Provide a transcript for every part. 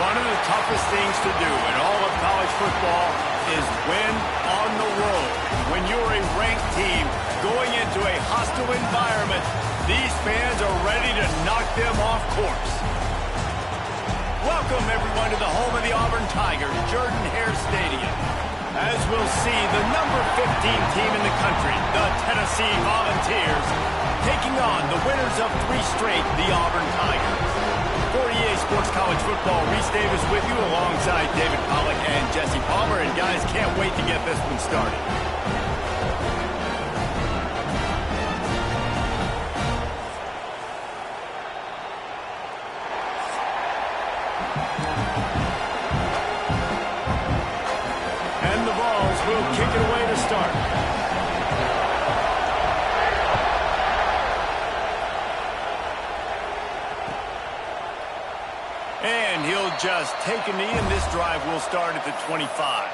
One of the toughest things to do in all of college football is win on the road. When you're a ranked team going into a hostile environment, these fans are ready to knock them off course. Welcome, everyone, to the home of the Auburn Tigers, Jordan-Hare Stadium. As we'll see, the number 15 team in the country, the Tennessee Volunteers, taking on the winners of 3 straight, the Auburn Tigers. For EA Sports College Football, Reese Davis with you alongside David Pollack and Jesse Palmer. And guys, can't wait to get this one started. And the Vols will kick it away to start. And he'll just take a knee, and this drive will start at the 25.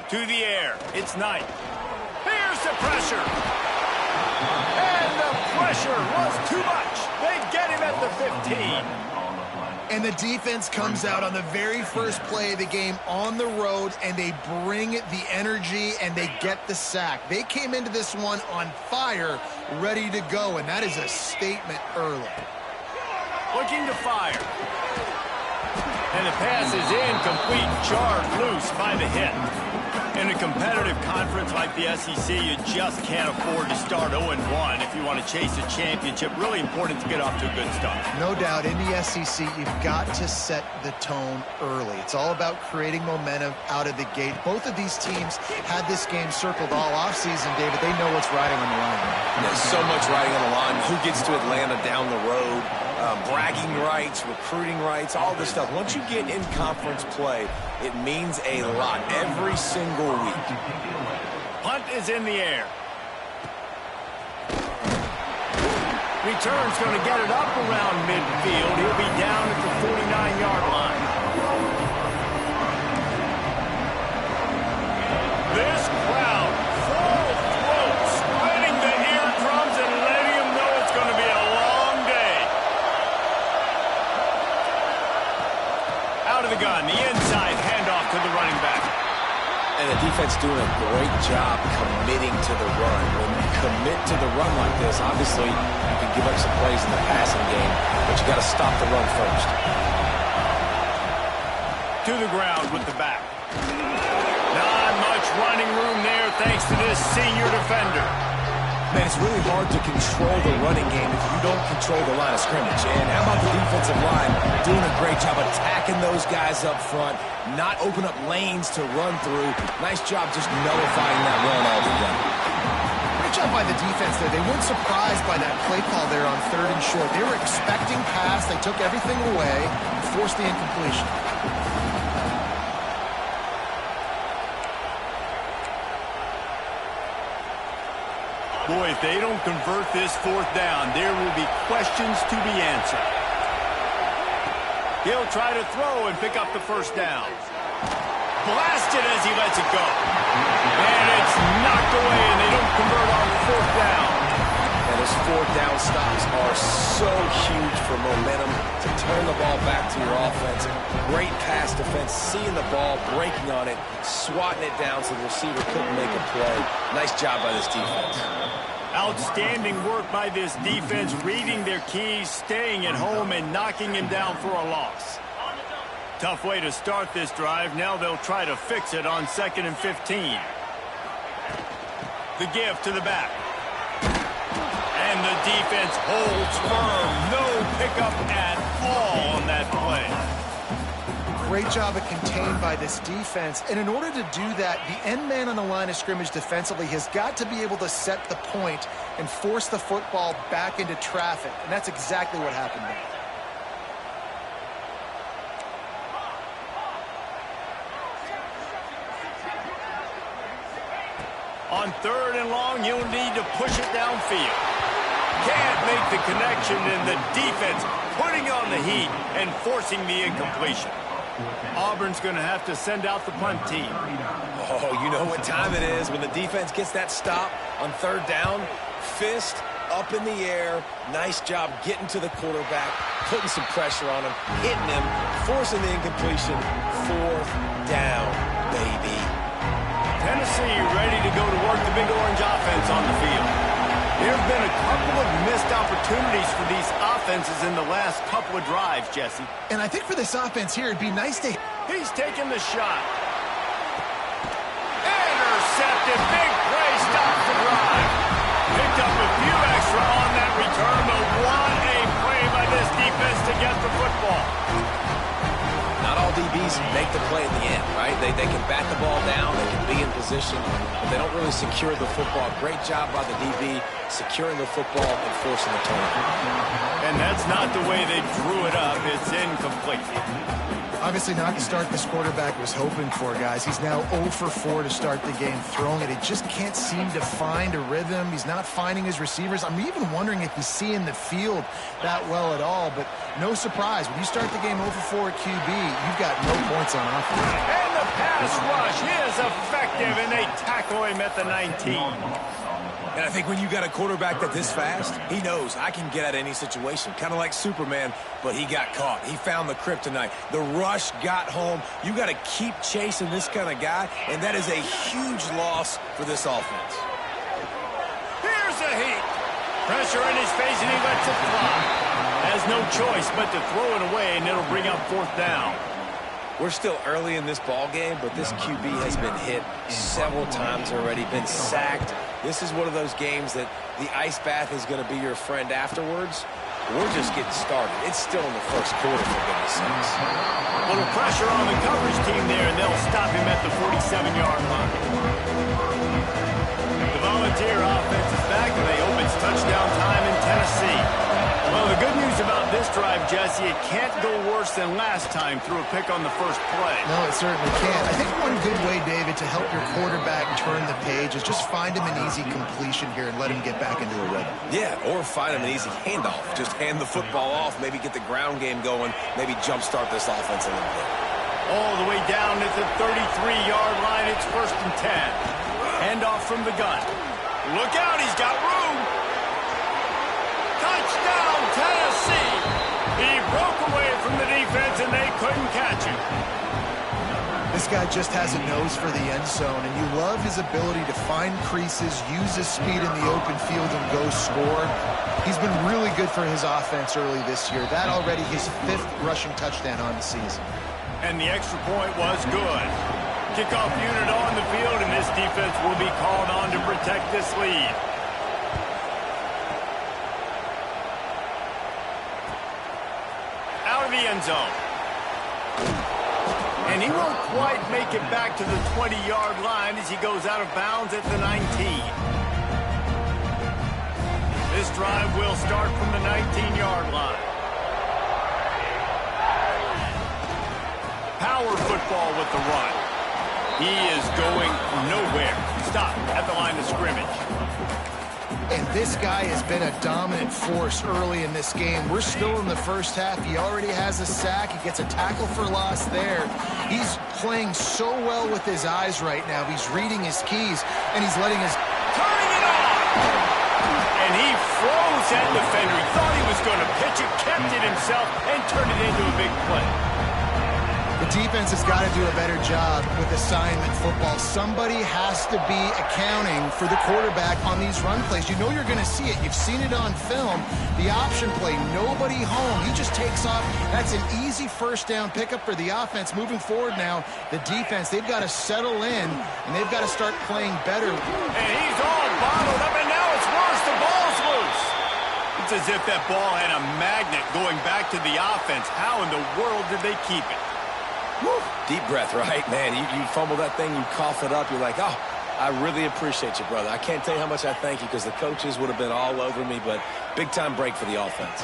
To the air, it's Knight. Here's the pressure. And the pressure was too much. They get him at the 15. And the defense comes out on the very first play of the game on the road, and they bring the energy, and they get the sack. They came into this one on fire, ready to go, and that is a statement early. Looking to fire. And the pass is incomplete, jarred loose by the hit. In a competitive conference like the SEC, you just can't afford to start 0-1 if you want to chase a championship. Really important to get off to a good start. No doubt, in the SEC, you've got to set the tone early. It's all about creating momentum out of the gate. Both of these teams had this game circled all offseason, David. They know what's riding on the line. There's so much riding on the line. Who gets to Atlanta down the road? Bragging rights, recruiting rights, all this stuff. Once you get in conference play, it means a lot every single week. Punt is in the air. Return's going to get it up around midfield. He'll be down at the 49-yard line. This crowd, full throat, spreading the eardrums and letting them know it's going to be a long day. Out of the gun, the inside handoff to the running back. And the defense doing a great job committing to the run. When you commit to the run like this, obviously you can give up some plays in the passing game, but you got to stop the run first. To the ground with the back. Not much running room there thanks to this senior defender. Man, it's really hard to control the running game if you don't control the line of scrimmage. And how about the defensive line doing a great job attacking those guys up front, not open up lanes to run through. Nice job just nullifying that run altogether. Great job by the defense there. They weren't surprised by that play call there on 3rd and short. They were expecting pass. They took everything away and forced the incompletion. Boy, if they don't convert this 4th down, there will be questions to be answered. He'll try to throw and pick up the 1st down. Blasted as he lets it go. And it's knocked away, and they don't convert on 4th down. And those 4th down stops are so huge for momentum to turn the ball back to your offense. Great pass defense, seeing the ball, breaking on it, swatting it down so the receiver couldn't make a play. Nice job by this defense. Outstanding work by this defense, reading their keys, staying at home, and knocking him down for a loss. Tough way to start this drive. Now they'll try to fix it on 2nd and 15. The give to the back. And the defense holds firm. No pickup at all on that play. Great job of contained by this defense. And in order to do that, the end man on the line of scrimmage defensively has got to be able to set the point and force the football back into traffic. And that's exactly what happened there. On 3rd and long, you'll need to push it downfield. Can't make the connection, and the defense putting on the heat and forcing the incompletion. Auburn's going to have to send out the punt team. Oh, you know what time it is when the defense gets that stop on 3rd down. Fist up in the air. Nice job getting to the quarterback, putting some pressure on him, hitting him, forcing the incompletion. 4th down, baby. Tennessee ready to go to work the Big Orange offense on the field. There have been a couple of missed opportunities for these offenses in the last couple of drives, Jesse. And I think for this offense here, it'd be nice to... He's taking the shot. Intercepted. Big play. Stops the drive. Picked up a few extra on that return, but what a play by this defense to get the football. Not all DBs make the play at the end, right? They can bat the ball down, they can be in position, but they don't really secure the football. Great job by the DB securing the football and forcing the turnover. And that's not the way they drew it up. It's incomplete. Obviously not the start this quarterback was hoping for, guys. He's now 0 for 4 to start the game throwing it. He just can't seem to find a rhythm. He's not finding his receivers. I'm even wondering if he's seeing the field that well at all, but no surprise. When you start the game 0 for 4 at QB, you've got no points on offense. And the pass rush is effective, and they tackle him at the 19. And I think when you got a quarterback that's this fast, he knows I can get at any situation. Kind of like Superman, but he got caught. He found the kryptonite. The rush got home. You got to keep chasing this kind of guy, and that is a huge loss for this offense. Here's a heat. Pressure in his face, and he lets it fly. Has no choice but to throw it away, and it'll bring up 4th down. We're still early in this ball game, but this QB has been hit several times already, been sacked. This is one of those games that the ice bath is going to be your friend afterwards. We're just getting started. It's still in the first quarter, for goodness sakes. A little pressure on the coverage team there, and they'll stop him at the 47-yard line. The Volunteer offense is back, and they open touchdown time in Tennessee. Well, the good news about this drive, Jesse, it can't go worse than last time through a pick on the first play. No, it certainly can't. I think one good way, David, to help your quarterback turn the page is just find him an easy completion here and let him get back into a rhythm. Yeah, or find him an easy handoff. Just hand the football off, maybe get the ground game going, maybe jumpstart this offense a little bit. All the way down at the 33-yard line, it's 1st and 10. Handoff from the gun. Look out, he's got room. Touchdown, Tennessee! He broke away from the defense, and they couldn't catch him. This guy just has a nose for the end zone, and you love his ability to find creases, use his speed in the open field, and go score. He's been really good for his offense early this year. That already his 5th rushing touchdown on the season. And the extra point was good. Kickoff unit on the field, and this defense will be called on to protect this lead. Out of the end zone. And he won't quite make it back to the 20-yard line as he goes out of bounds at the 19. This drive will start from the 19-yard line. Power football with the run. He is going nowhere. Stop at the line of scrimmage. And this guy has been a dominant force early in this game. We're still in the first half. He already has a sack. He gets a tackle for loss there. He's playing so well with his eyes right now. He's reading his keys, and he's letting his... Turning it on! And he froze that defender. He thought he was going to pitch it, kept it himself, and turned it into a big play. The defense has got to do a better job with assignment football. Somebody has to be accounting for the quarterback on these run plays. You know you're going to see it. You've seen it on film. The option play, nobody home. He just takes off. That's an easy 1st down pickup for the offense. Moving forward now, the defense, they've got to settle in, and they've got to start playing better. And he's all bottled up, and now it's worse. The ball's loose. It's as if that ball had a magnet going back to the offense. How in the world did they keep it? Woo. Deep breath, right? Man, you fumble that thing, you cough it up, you're like, oh, I really appreciate you, brother. I can't tell you how much I thank you because the coaches would have been all over me, but big-time break for the offense.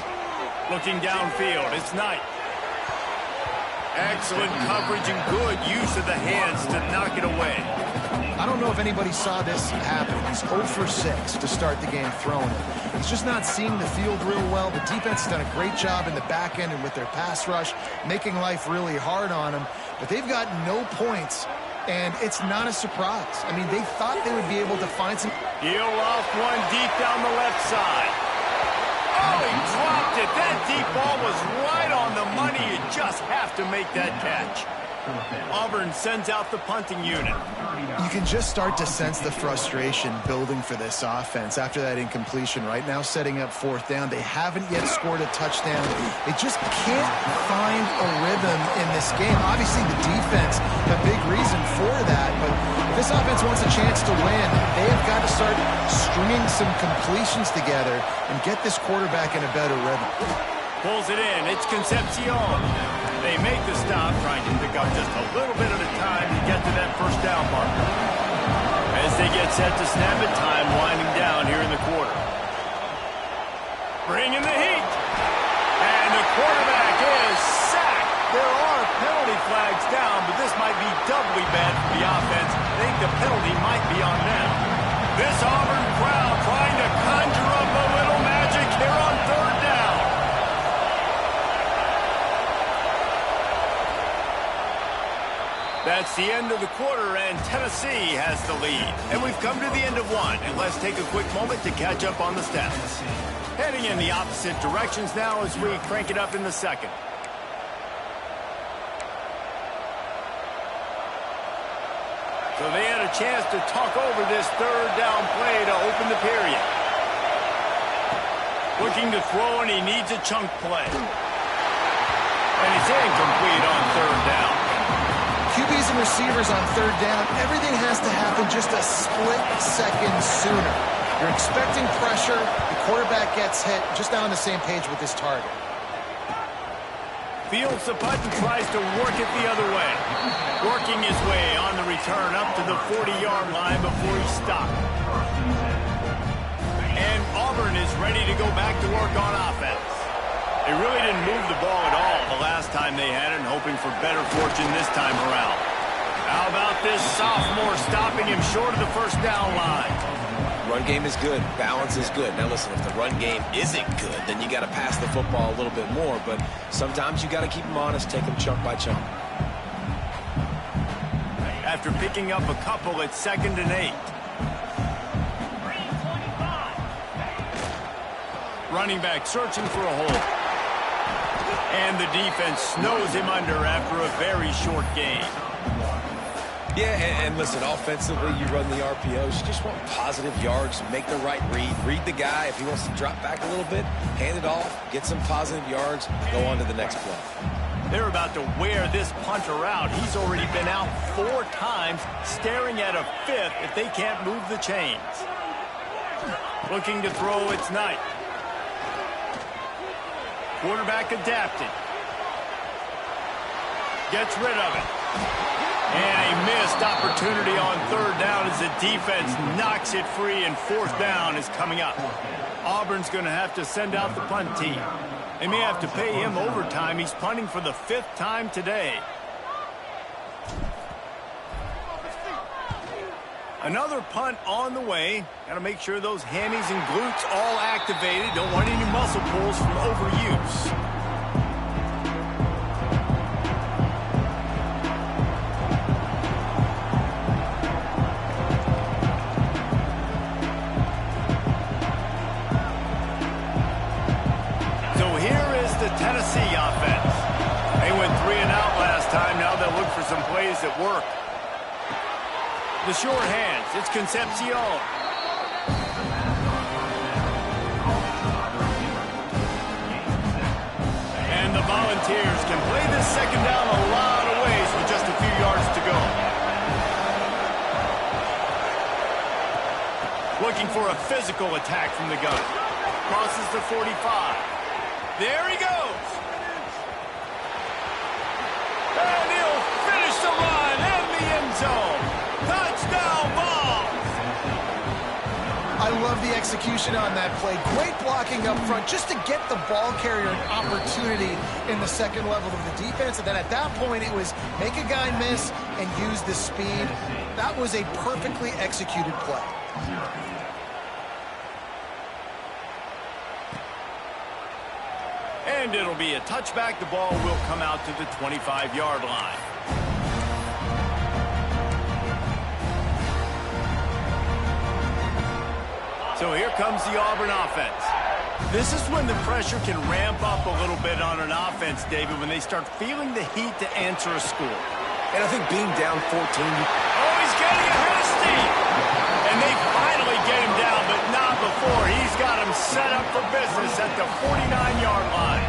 Looking downfield, it's Knight. Excellent coverage and good use of the hands to knock it away. I don't know if anybody saw this happen. He's 0 for 6 to start the game throwing it. He's just not seeing the field real well. The defense has done a great job in the back end and with their pass rush, making life really hard on him. But they've got no points, and it's not a surprise. I mean, they thought they would be able to find some... He'll loft one deep down the left side. Oh, he dropped it. That deep ball was right on the money. You just have to make that catch. Auburn sends out the punting unit. You can just start to sense the frustration building for this offense after that incompletion. Right now, setting up 4th down. They haven't yet scored a touchdown. They just can't find a rhythm in this game. Obviously, the defense, the big reason for that. But if this offense wants a chance to win, they have got to start stringing some completions together and get this quarterback in a better rhythm. Pulls it in. It's Concepcion. They make the stop, trying to pick up just a little bit at a time to get to that first down marker. As they get set to snap it, time winding down here in the quarter. Bringing the heat. And the quarterback is sacked. There are penalty flags down, but this might be doubly bad for the offense. I think the penalty might be on them. This Auburn crowd trying to conjure up a little magic here on 3rd down. That's the end of the quarter, and Tennessee has the lead. And we've come to the end of one, and let's take a quick moment to catch up on the stats. Heading in the opposite directions now as we crank it up in the second. So they had a chance to talk over this 3rd down play to open the period. Looking to throw, and he needs a chunk play. And it's incomplete on 3rd down. QBs and receivers on 3rd down, everything has to happen just a split second sooner. You're expecting pressure, the quarterback gets hit, just not on the same page with his target. Fields the punt and tries to work it the other way. Working his way on the return up to the 40-yard line before he stopped. And Auburn is ready to go back to work on offense. They really didn't move the ball at all the last time they had it, and hoping for better fortune this time around. How about this sophomore stopping him short of the first down line? Run game is good. Balance is good. Now listen, if the run game isn't good, then you got to pass the football a little bit more. But sometimes you got to keep them honest, take them chunk by chunk. After picking up a couple, it's 2nd and 8. Running back searching for a hole. And the defense snows him under after a very short game. Yeah, and listen, offensively, you run the RPOs. You just want positive yards, make the right read. Read the guy. If he wants to drop back a little bit, hand it off, get some positive yards, go on to the next play. They're about to wear this punter out. He's already been out 4 times, staring at a 5th if they can't move the chains. Looking to throw, it's Knight. Quarterback adapted. Gets rid of it. And a missed opportunity on 3rd down as the defense knocks it free, and 4th down is coming up. Auburn's going to have to send out the punt team. They may have to pay him overtime. He's punting for the 5th time today. Another punt on the way. Got to make sure those hammies and glutes all activated. Don't want any muscle pulls from overuse. So here is the Tennessee offense. They went 3 and out last time. Now they'll look for some plays that work. The short hands, it's Concepcion. And the Volunteers can play this 2nd down a lot of ways with just a few yards to go. Looking for a physical attack from the gun. Crosses the 45. There he goes. And he'll finish the run in the end zone. Touchdown, Vols! I love the execution on that play. Great blocking up front just to get the ball carrier an opportunity in the second level of the defense. And then at that point, it was make a guy miss and use the speed. That was a perfectly executed play. And it'll be a touchback. The ball will come out to the 25-yard line. So here comes the Auburn offense. This is when the pressure can ramp up a little bit on an offense, David, when they start feeling the heat to answer a score. And I think being down 14... Oh, he's getting ahead of Steve. And they finally get him down, but not before. He's got him set up for business at the 49-yard line.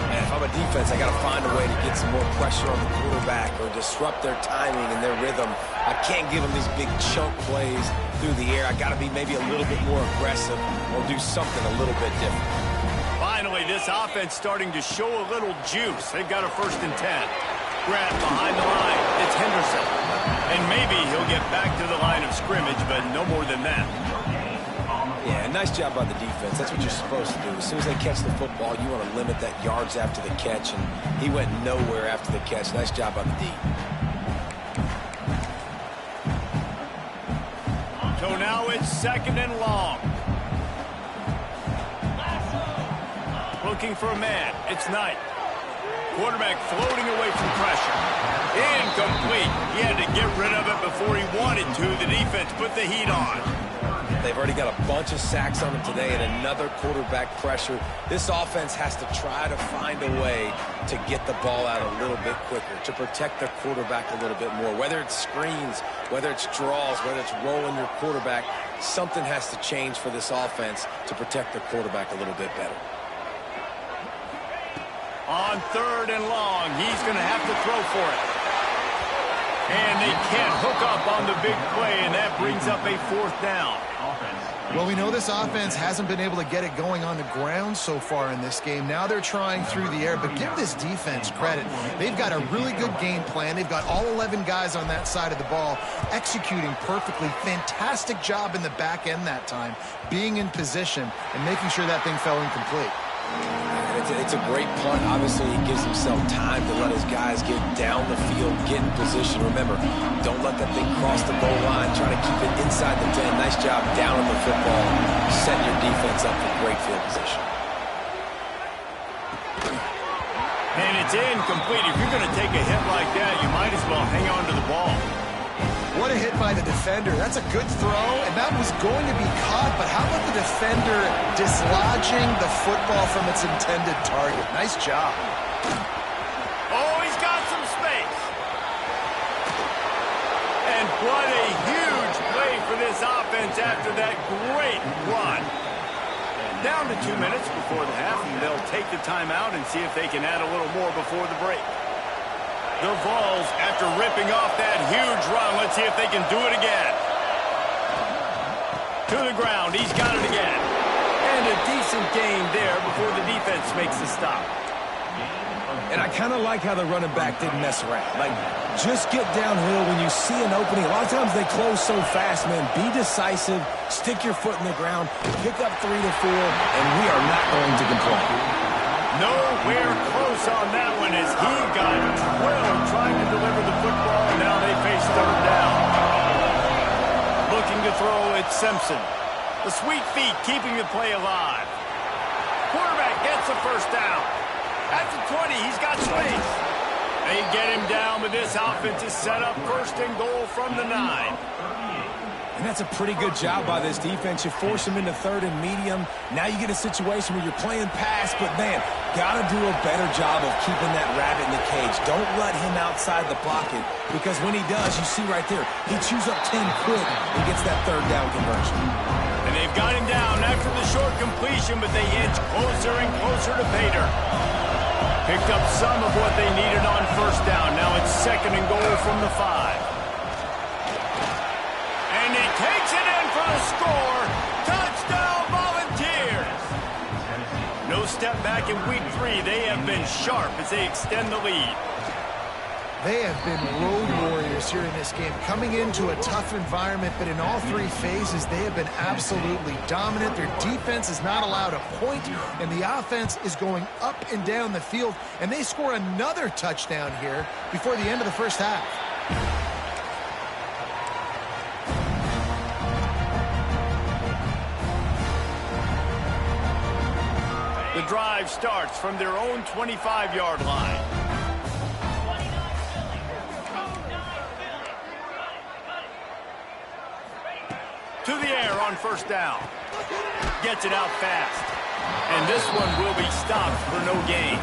Man, if I'm a defense, I got to find a way to get some more pressure on the quarterback or disrupt their timing and their rhythm. I can't give them these big chunk plays through the air. I got to be maybe a little bit more aggressive or do something a little bit different. Finally, this offense starting to show a little juice. They've got a 1st and 10. Grab behind the line. It's Henderson. And maybe he'll get back to the line of scrimmage, but no more than that. Yeah, nice job by the defense. That's what you're supposed to do. As soon as they catch the football, you want to limit that yards after the catch, and he went nowhere after the catch. Nice job by the D. So now it's 2nd and long. Looking for a man. It's Knight. Quarterback floating away from pressure. Incomplete. He had to get rid of it before he wanted to. The defense put the heat on. They've already got a bunch of sacks on them today and another quarterback pressure. This offense has to try to find a way to get the ball out a little bit quicker, to protect their quarterback a little bit more. Whether it's screens, whether it's draws, whether it's rolling your quarterback, something has to change for this offense to protect their quarterback a little bit better. On 3rd and long, he's going to have to throw for it. And they can't hook up on the big play, and that brings up a 4th down. Well, we know this offense hasn't been able to get it going on the ground so far in this game. Now they're trying through the air, but give this defense credit. They've got a really good game plan. They've got all 11 guys on that side of the ball executing perfectly. Fantastic job in the back end that time, being in position and making sure that thing fell incomplete. It's a great punt. Obviously, he gives himself time to let his guys get down the field, get in position. Remember, don't let that thing cross the goal line. Try to keep it inside the 10. Nice job down on the football. Set your defense up for great field position. And it's incomplete. If you're going to take a hit like that, you might as well hang on to the ball. What a hit by the defender. That's a good throw, and that was going to be caught, but how about the defender dislodging the football from its intended target? Nice job. Oh, he's got some space. And what a huge play for this offense after that great run. Down to 2 minutes before the half, and they'll take the timeout and see if they can add a little more before the break. The Vols, after ripping off that huge run, let's see if they can do it again. To the ground, he's got it again. And a decent gain there before the defense makes the stop. And I kind of like how the running back didn't mess around. Like, just get downhill when you see an opening. A lot of times they close so fast, man. Be decisive, stick your foot in the ground, pick up 3 to 4, and we are not going to complain. Nowhere close on that one as he got drilled trying to deliver the football, and now they face 3rd down. Looking to throw, it's Simpson. The sweet feet keeping the play alive. Quarterback gets the 1st down. At the 20, he's got space. They get him down, but this offense is set up 1st and goal from the 9. And that's a pretty good job by this defense. You force them into 3rd and medium. Now you get a situation where you're playing pass, but, man, got to do a better job of keeping that rabbit in the cage. Don't let him outside the pocket, because when he does, you see right there, he chews up 10 quick and gets that 3rd down conversion. And they've got him down after the short completion, but they inch closer and closer to Pater. Picked up some of what they needed on 1st down. Now it's 2nd and goal from the 5. And he takes it in for the score. Touchdown, Volunteers. No step back in week 3. They have been sharp as they extend the lead. They have been road warriors here in this game, coming into a tough environment, but in all three phases, they have been absolutely dominant. Their defense is not allowed a point, and the offense is going up and down the field, and they score another touchdown here before the end of the first half. The drive starts from their own 25-yard line. To the air on first down. Gets it out fast. And this one will be stopped for no gain.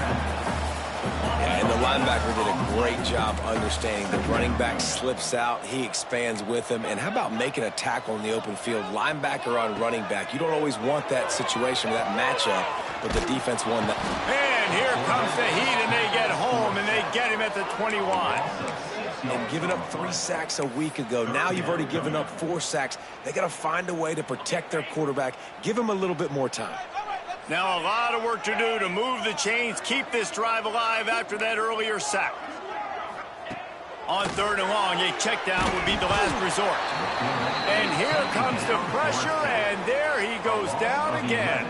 Yeah, and the linebacker did a great job understanding. The running back slips out. He expands with him. And how about making a tackle in the open field? Linebacker on running back. You don't always want that situation or that matchup, but the defense won that. And here comes the heat, and they get home, and they get him at the 21. And giving up 3 sacks a week ago. Now you've already given up 4 sacks. They got to find a way to protect their quarterback. Give him a little bit more time. Now a lot of work to do to move the chains, keep this drive alive after that earlier sack. On third and long, a check down would be the last resort. And here comes the pressure, and there he goes down again.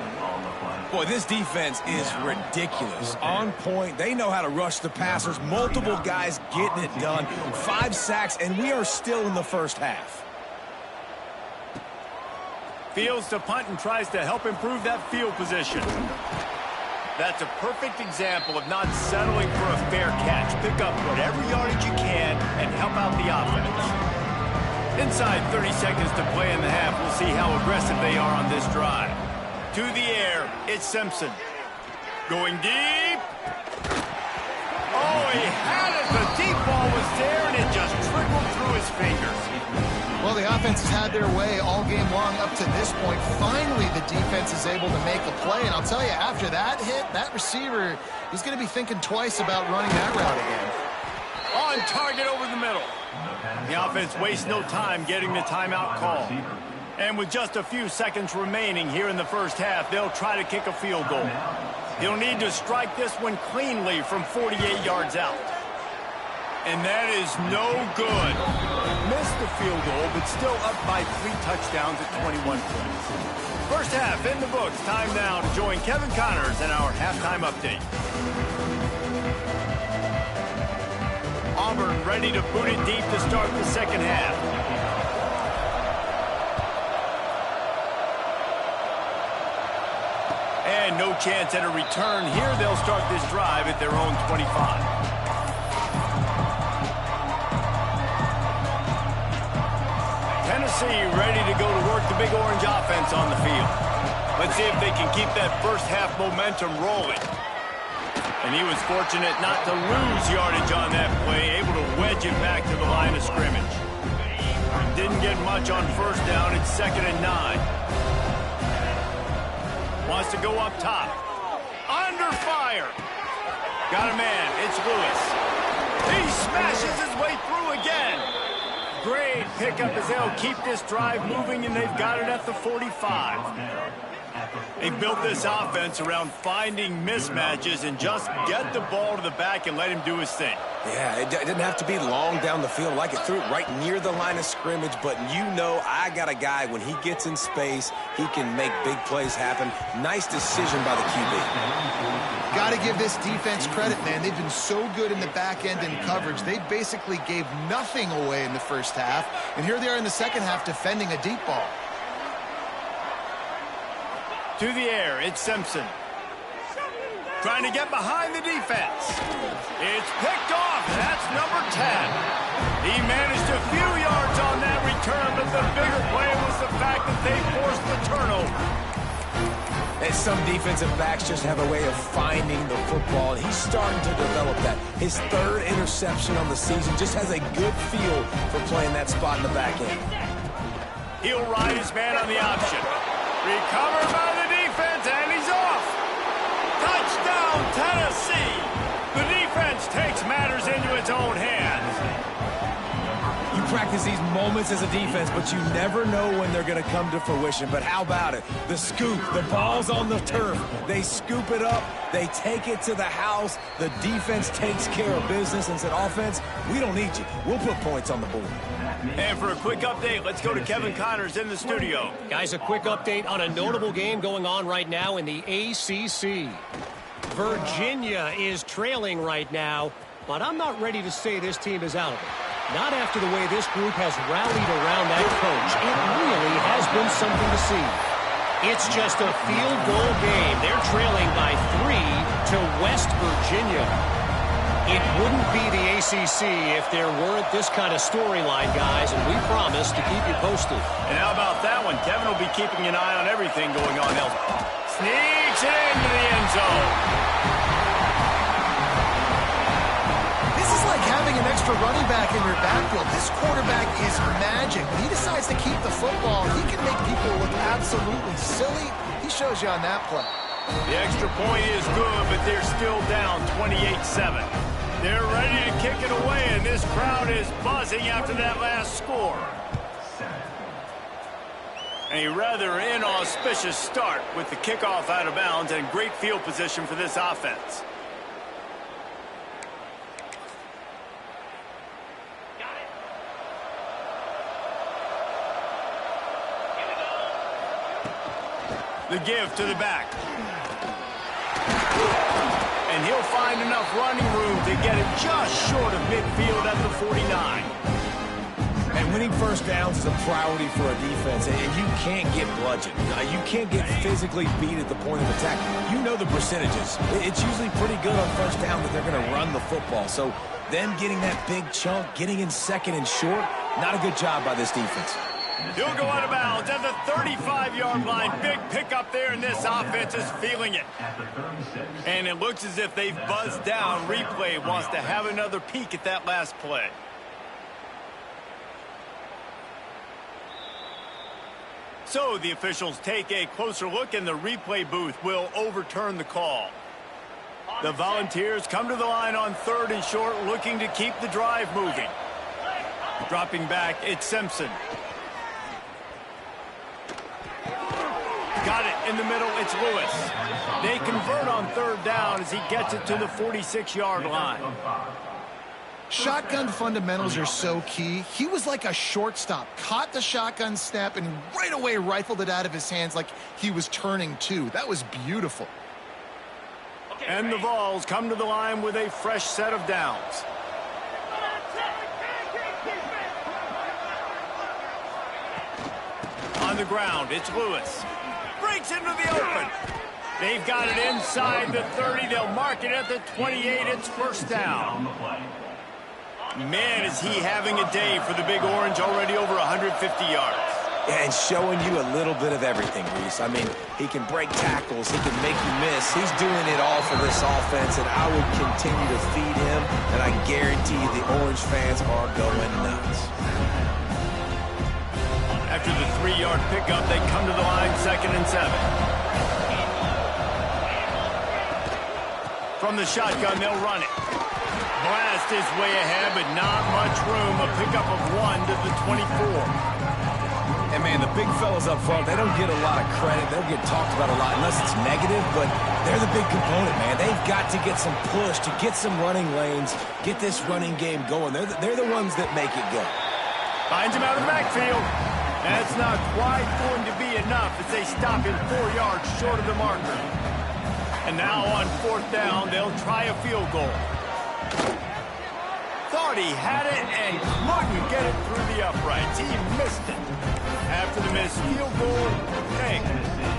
Boy, this defense is ridiculous. On point. They know how to rush the passers. Multiple guys getting it done. 5 sacks, and we are still in the first half. Fields to punt and tries to help improve that field position. That's a perfect example of not settling for a fair catch. Pick up whatever yardage you can and help out the offense. Inside 30 seconds to play in the half. We'll see how aggressive they are on this drive. To the air, it's Simpson. Going deep. Oh, he had it. The deep ball was there, and it just trickled through his fingers. Well, the offense has had their way all game long up to this point. Finally, the defense is able to make a play. And I'll tell you, after that hit, that receiver, he's going to be thinking twice about running that route again. On target over the middle. The offense wastes no time getting the timeout call. And with just a few seconds remaining here in the first half, they'll try to kick a field goal. He'll need to strike this one cleanly from 48 yards out. And that is no good. Missed the field goal, but still up by 3 touchdowns at 21 points. First half in the books. Time now to join Kevin Connors in our halftime update. Auburn ready to boot it deep to start the second half. And no chance at a return here. They'll start this drive at their own 25. Tennessee ready to go to work the Big Orange offense on the field. Let's see if they can keep that first half momentum rolling. And he was fortunate not to lose yardage on that play, able to wedge it back to the line of scrimmage. Didn't get much on first down. It's 2nd and 9. Wants to go up top. Under fire. Got a man. It's Lewis. He smashes his way through again. Great pickup as they'll keep this drive moving, and they've got it at the 45. They built this offense around finding mismatches and just get the ball to the back and let him do his thing. Yeah, it didn't have to be long down the field. Like it threw it right near the line of scrimmage, but you know I got a guy, when he gets in space, he can make big plays happen. Nice decision by the QB. Got to give this defense credit, man. They've been so good in the back end in coverage. They basically gave nothing away in the first half, and here they are in the second half defending a deep ball. To the air, it's Simpson. Trying to get behind the defense. It's picked off. That's number 10. He managed a few yards on that return, but the bigger play was the fact that they forced the turnover. And some defensive backs just have a way of finding the football, and he's starting to develop that. His 3rd interception on the season, just has a good feel for playing that spot in the back end. He'll ride his man on the option. Recovered by the defense, and he's off. Touchdown, Tennessee. The defense takes matters into its own hands. You practice these moments as a defense, but you never know when they're going to come to fruition. But how about it? The scoop, the ball's on the turf. They scoop it up. They take it to the house. The defense takes care of business and said, offense, we don't need you. We'll put points on the board. And for a quick update, let's go to Kevin Connors in the studio. Guys, a quick update on a notable game going on right now in the ACC. Virginia is trailing right now, but I'm not ready to say this team is out of it. Not after the way this group has rallied around that coach. It really has been something to see. It's just a field goal game. They're trailing by 3 to West Virginia. It wouldn't be the ACC if there weren't this kind of storyline, guys, and we promise to keep you posted. And how about that one? Kevin will be keeping an eye on everything going on elsewhere. Sneaks it into the end zone. This is like having an extra running back in your backfield. This quarterback is magic. When he decides to keep the football, he can make people look absolutely silly. He shows you on that play. The extra point is good, but they're still down 28-7. They're ready to kick it away, and this crowd is buzzing after that last score. A rather inauspicious start with the kickoff out of bounds and great field position for this offense. The give to the back. And he'll find enough running room to get it just short of midfield at the 49. And winning first downs is a priority for a defense, and you can't get bludgeoned. You can't get physically beat at the point of attack. You know the percentages. It's usually pretty good on first down that they're going to run the football. So them getting that big chunk, getting in second and short, not a good job by this defense. He'll go out of bounds at the 35-yard line. Big pickup there, and this offense is feeling it. And it looks as if they've buzzed down. Replay wants to have another peek at that last play. So the officials take a closer look, and the replay booth will overturn the call. The Volunteers come to the line on 3rd and short, looking to keep the drive moving. Dropping back, it's Simpson. Got it in the middle, it's Lewis. They convert on 3rd down as he gets it to the 46-yard line. Shotgun fundamentals are so key. He was like a shortstop, caught the shotgun snap, and right away rifled it out of his hands like he was turning two. That was beautiful. And the Vols come to the line with a fresh set of downs. On the ground, it's Lewis. Breaks into the open. They've got it inside the 30. They'll mark it at the 28. It's first down. Man, is he having a day for the Big Orange, already over 150 yards. Yeah, and showing you a little bit of everything, Reese. I mean, he can break tackles. He can make you miss. He's doing it all for this offense, and I would continue to feed him, and I guarantee the Orange fans are going nuts. After the 3-yard pickup, they come to the line 2nd and 7. From the shotgun, they'll run it. Blast is way ahead, but not much room. A pickup of 1 to the 24. And, man, the big fellas up front, they don't get a lot of credit. They don't get talked about a lot unless it's negative, but they're the big component, man. They've got to get some push, to get some running lanes, get this running game going. They're the ones that make it go. Finds him out of the backfield. That's not quite going to be enough as they stop him 4 yards short of the marker. And now on 4th down, they'll try a field goal. Thought he had it and couldn't get it through the uprights. He missed it. After the missed field goal, hey,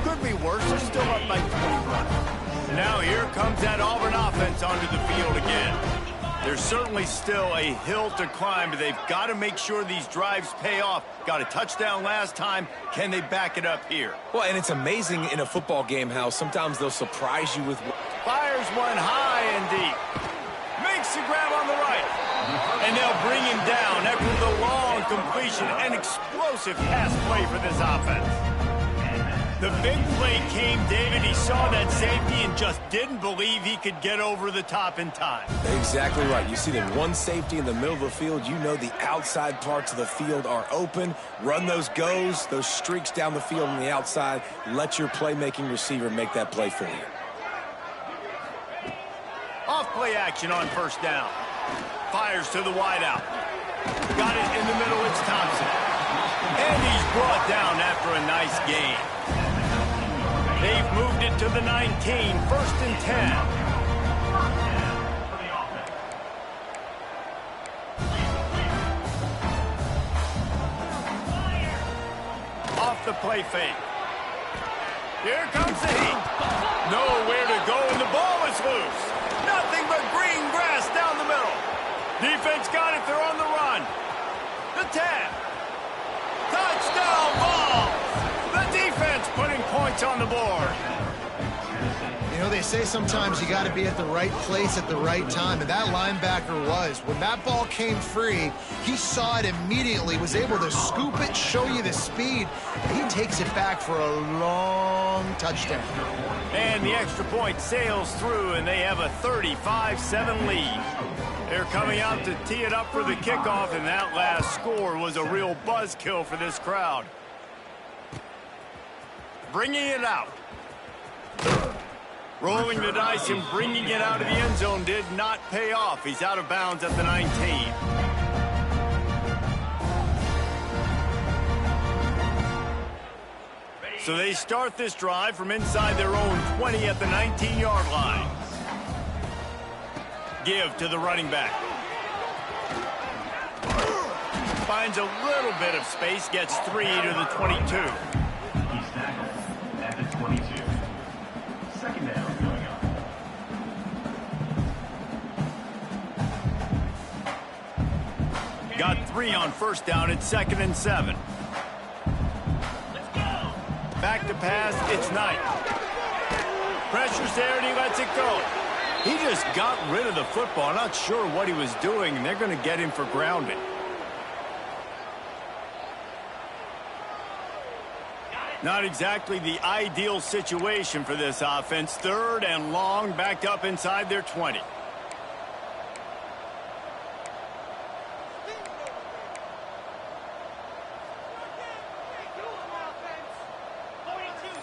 could be worse. They're still up by 21. Now here comes that Auburn offense onto the field again. There's certainly still a hill to climb, but they've got to make sure these drives pay off. Got a touchdown last time. Can they back it up here? Well, and it's amazing in a football game how sometimes they'll surprise you with... Fires one high and deep. Makes the grab on the right. And they'll bring him down after the long completion. An explosive pass play for this offense. The big play came, David. He saw that safety and just didn't believe he could get over the top in time. Exactly right. You see the one safety in the middle of the field. You know the outside parts of the field are open. Run those goes, those streaks down the field on the outside. Let your playmaking receiver make that play for you. Off play action on first down. Fires to the wideout. Got it in the middle. It's Thompson. And he's brought down after a nice gain. They've moved it to the 19, 1st and 10. Off the play fake. Here comes the heat. Nowhere to go, and the ball is loose. Nothing but green grass down the middle. Defense got it. They're on the run. The 10. Touchdown ball. The defense putting points on the board. You know, they say sometimes you got to be at the right place at the right time, and that linebacker was. When that ball came free, he saw it immediately, was able to scoop it, show you the speed. He takes it back for a long touchdown. And the extra point sails through, and they have a 35-7 lead. They're coming out to tee it up for the kickoff, and that last score was a real buzzkill for this crowd. Bringing it out. Rolling the dice and bringing it out of the end zone did not pay off. He's out of bounds at the 19. So they start this drive from inside their own 20 at the 19-yard line. Give to the running back. Finds a little bit of space, gets 3 to the 22. He's tackled at the 22. Second down going on. Got 3 on first down. It's 2nd and 7. Back to pass. It's Knight. Pressure's there, and he lets it go. He just got rid of the football. Not sure what he was doing, and they're going to get him for grounding. Not exactly the ideal situation for this offense. 3rd and long, backed up inside their 20.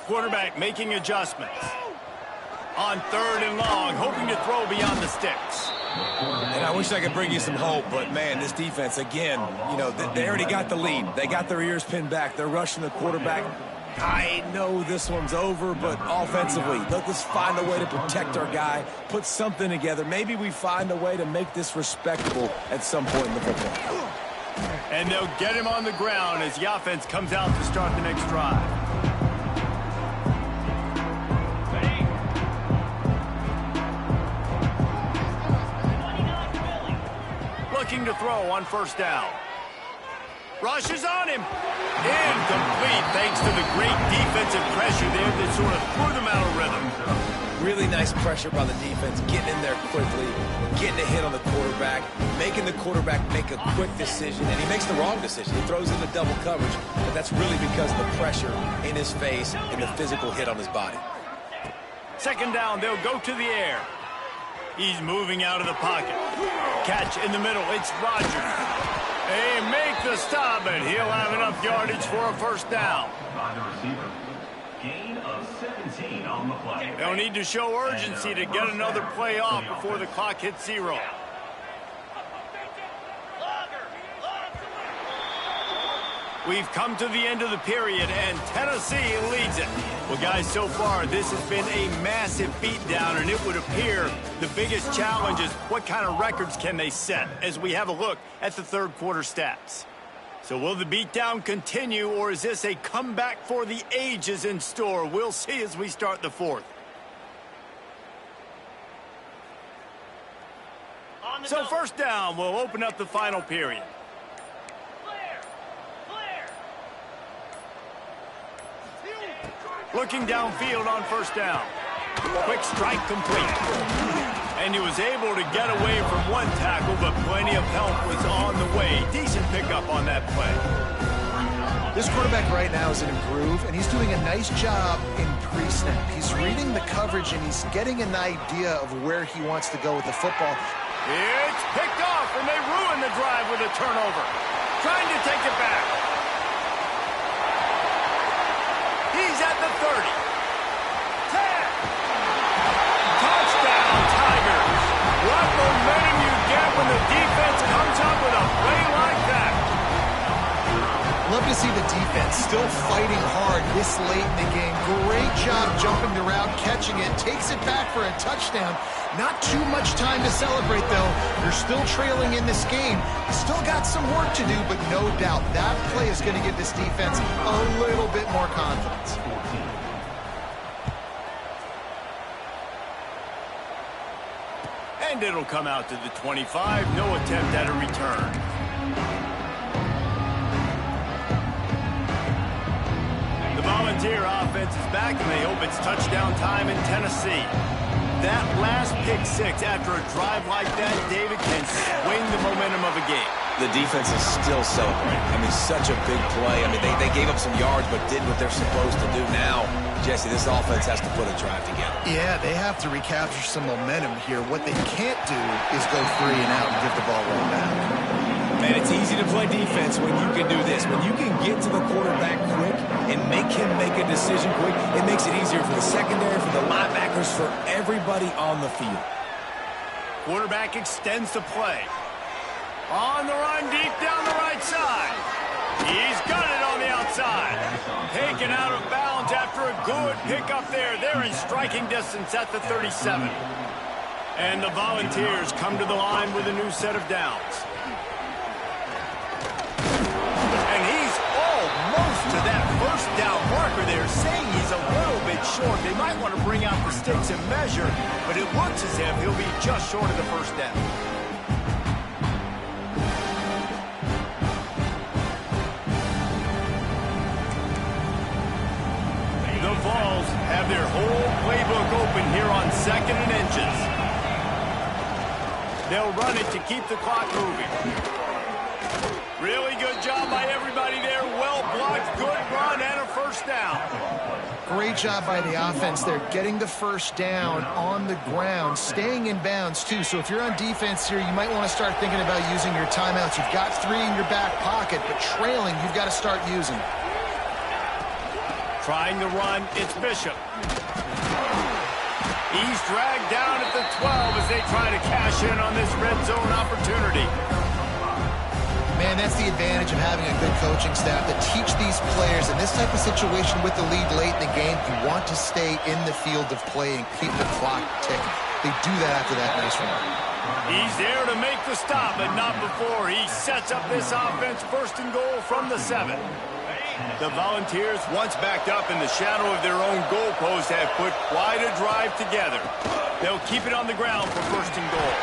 Quarterback making adjustments. On 3rd and long, hoping to throw beyond the sticks. And I wish I could bring you some hope, but, man, this defense, again, you know, they already got the lead. They got their ears pinned back. They're rushing the quarterback. I know this one's over, but offensively, let's find a way to protect our guy, put something together. Maybe we find a way to make this respectable at some point in the football. And they'll get him on the ground as the offense comes out to start the next drive. Looking to throw on first down. Rushes on him. Incomplete thanks to the great defensive pressure there that sort of threw them out of rhythm. Really nice pressure by the defense, getting in there quickly, getting a hit on the quarterback, making the quarterback make a quick decision, and he makes the wrong decision. He throws into double coverage, but that's really because of the pressure in his face and the physical hit on his body. 2nd down, they'll go to the air. He's moving out of the pocket. Catch in the middle. It's Rodgers. They make the stop, and he'll have enough yardage for a first down. By the receiver. Gain of 17 on the play. They'll need to show urgency to get another play off before the clock hits 0. We've come to the end of the period, and Tennessee leads it. Well, guys, so far, this has been a massive beatdown, and it would appear the biggest challenge is what kind of records can they set as we have a look at the 3rd quarter stats. So will the beatdown continue, or is this a comeback for the ages in store? We'll see as we start the 4th. So first down will open up the final period. Looking downfield on first down. Quick strike complete. And he was able to get away from one tackle, but plenty of help was on the way. Decent pickup on that play. This quarterback right now is in a groove, and he's doing a nice job in pre-snap. He's reading the coverage, and he's getting an idea of where he wants to go with the football. It's picked off, and they ruin the drive with a turnover. Trying to take it back. He's at the 30. 10. Touchdown, Tigers. What momentum you get when the defense comes up with a play like that. Love to see the defense still fighting hard this late in the game. Great job jumping the route, catching it, takes it back for a touchdown. Not too much time to celebrate, though. You're still trailing in this game. Still got some work to do, but no doubt that play is going to give this defense a little bit more confidence. And it'll come out to the 25. No attempt at a return. The Volunteer offense is back, and they hope it's touchdown time in Tennessee. That last pick six after a drive like that, David, can swing the momentum of a game. The defense is still celebrating. I mean, such a big play. I mean, they gave up some yards, but did what they're supposed to do. Now, Jesse, this offense has to put a drive together. Yeah, they have to recapture some momentum here. What they can't do is go 3 and out and give the ball right back. Man, it's easy to play defense when you can do this. When you can get to the quarterback quick and make him make a decision quick, it makes it easier for the secondary, for the linebackers, for everybody on the field. Quarterback extends the play. On the run, deep down the right side. He's got it on the outside. Taken out of bounds after a good pickup there. They're in striking distance at the 37. And the Volunteers come to the line with a new set of downs. And he's almost to that first down marker there, saying he's a little bit short. They might want to bring out the sticks and measure, but it looks as if he'll be just short of the first down. The Vols have their whole playbook open here on 2nd and inches. They'll run it to keep the clock moving. Really good job by everybody there. Well blocked, good run, and a first down. Great job by the offense there, getting the first down on the ground, staying in bounds too. So if you're on defense here, you might want to start thinking about using your timeouts. You've got 3 in your back pocket, but trailing, you've got to start using. Trying to run, it's Bishop. He's dragged down at the 12 as they try to cash in on this red zone opportunity. Man, that's the advantage of having a good coaching staff to teach these players in this type of situation with the lead late in the game. You want to stay in the field of play and keep the clock ticking. They do that after that nice run. He's there to make the stop, but not before. He sets up this offense 1st and goal from the 7. The Volunteers, once backed up in the shadow of their own goalpost, have put quite a drive together. They'll keep it on the ground for 1st and goal.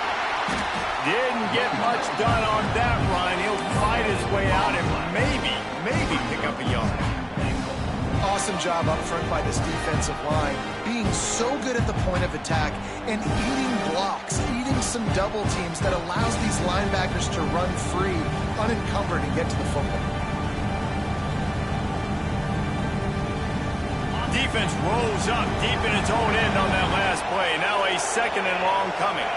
Didn't get much done on that run. He'll fight his way out and maybe pick up a yard. Awesome job up front by this defensive line, being so good at the point of attack and eating blocks, eating some double teams that allows these linebackers to run free, unencumbered, and get to the football. Defense rolls up deep in its own end on that last play. Now a 2nd and long coming.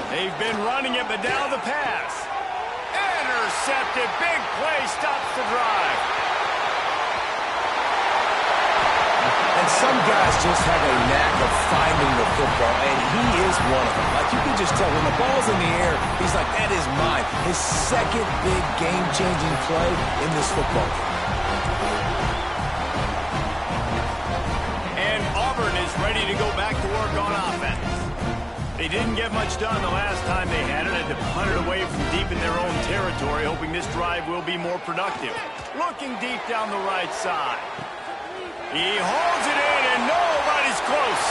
They've been running it, but now the pass. Intercepted. Big play stops the drive. And some guys just have a knack of finding the football, and he is one of them. Like, you can just tell when the ball's in the air, he's like, that is mine. His 2nd big game-changing play in this football game. Is ready to go back to work on offense. They didn't get much done the last time they had it. Had to punt it away from deep in their own territory, hoping this drive will be more productive. Looking deep down the right side. He holds it in, and nobody's close.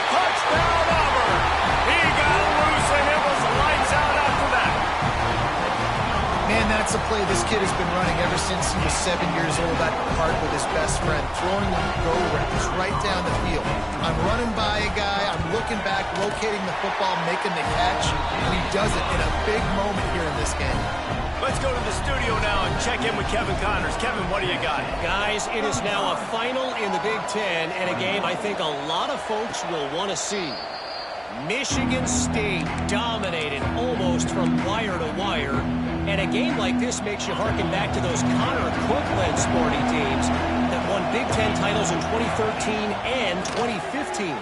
Touchdown, Auburn. He got loose, and it was lights out after that. Man, that's a play this kid has been running ever since he was 7 years old at the park with his best friend, throwing them go routes right down the field. I'm running by a guy, I'm looking back, locating the football, making the catch, and he does it in a big moment here in this game. Let's go to the studio now and check in with Kevin Connors. Kevin, what do you got? Guys, it is now a final in the Big Ten and a game I think a lot of folks will want to see. Michigan State dominated almost from wire to wire. And a game like this makes you harken back to those Connor Cook-led sporting teams that won Big Ten titles in 2013 and 2015.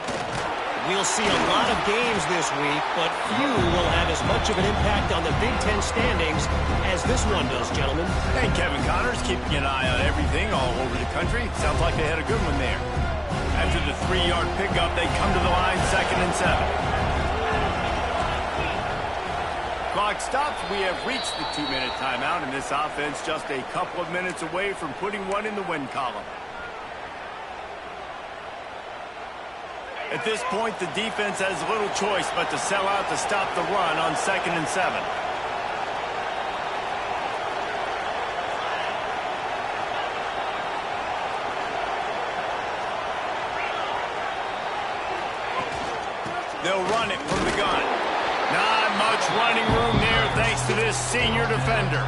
We'll see a lot of games this week, but few will have as much of an impact on the Big Ten standings as this one does, gentlemen. And Kevin Connors keeping an eye on everything all over the country. Sounds like they had a good one there. After the 3-yard pickup, they come to the line, 2nd and 7. Clock stops. We have reached the 2-minute timeout, and this offense just a couple of minutes away from putting one in the win column. At this point, the defense has little choice but to sell out to stop the run on 2nd and 7. They'll run it from the gun. Not much running room there thanks to this senior defender.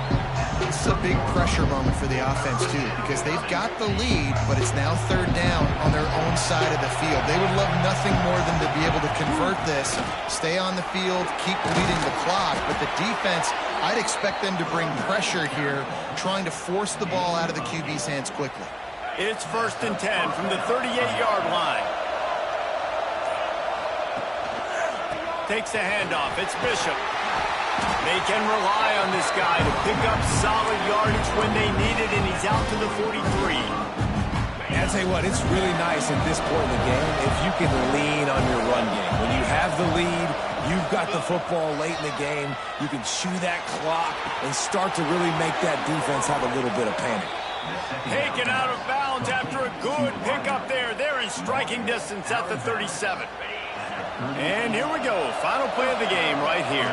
This is a big pressure moment for the offense, too, because they've got the lead, but it's now 3rd down on their own side of the field. They would love nothing more than to be able to convert this, stay on the field, keep bleeding the clock. But the defense, I'd expect them to bring pressure here, trying to force the ball out of the QB's hands quickly. It's 1st and 10 from the 38-yard line. Takes the handoff. It's Bishop. They can rely on this guy to pick up solid yardage when they need it, and he's out to the 43. And I'll tell you what, it's really nice at this point in the game if you can lean on your run game. When you have the lead, you've got the football late in the game, you can chew that clock and start to really make that defense have a little bit of panic. Taken out of bounds after a good pickup there. They're in striking distance at the 37. And here we go. Final play of the game right here.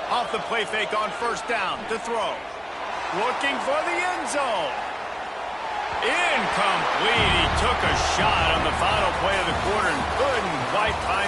Off the play fake on 1st down to throw. Looking for the end zone. Incomplete. He took a shot on the final play of the quarter and couldn't quite find